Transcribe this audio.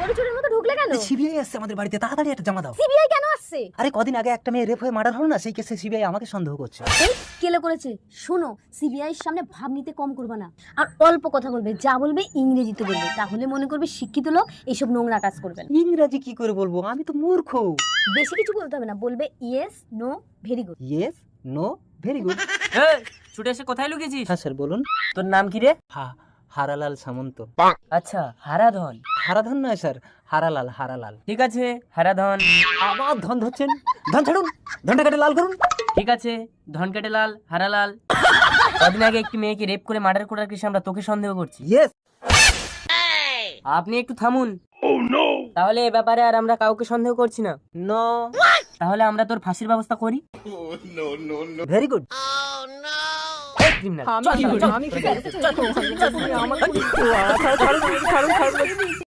গরু চোরের মতো ঢুকলে কেন? সিবিআই আসছে আমাদের বাড়িতে, তাড়াতাড়ি একটা জমা দাও। সিবিআই কেন আসছে? আরে কদিন আগে একটা মেয়ে রেপ হয়ে মার্ডার হলো না, সেই কেসে সিবিআই আমাকে সন্দেহ করছে। এই কেলে করেছে? শোনো, সিবিআই এর সামনে ভাব নিতে কম করবে না, আর অল্প কথা বলবে, যা বলবে ইংরেজিতে বলবে, তাহলে মনে করবে শিক্ষিত লোক এইসব নোংরা কাজ করবে না। ইংরাজি কি করে বলবো, আমি তো মূর্খ। বেশি কিছু বলতে হবে না, বলবে yes no very good. Yes no very good. এই ছুটে এসে কোথায় লুকিয়েছিস? হ্যাঁ স্যার বলুন। তোর নাম কি রে? হারালাল সামন্ত। আচ্ছা, হারাধন। হারাধন নয় স্যার, হারালাল, হারালাল। ঠিক আছে, হারাধন। আবার ধন ধরছেন, ধন ছাড়ুন, ধনটা কেটে লাল করুন। ঠিক আছে, ধন কেটে লাল, হারালাল। কদিন আগে একটি মেয়েকে রেপ করে মার্ডার করার কেসে আমরা তোকে সন্দেহ করছি। ইয়েস। আপনি একটু থামুন। তাহলে এ ব্যাপারে আর আমরা কাউকে সন্দেহ করছি না। নো। তাহলে আমরা তোর ফাঁসির ব্যবস্থা করি। Very good. ক্রিমিনাল। আমি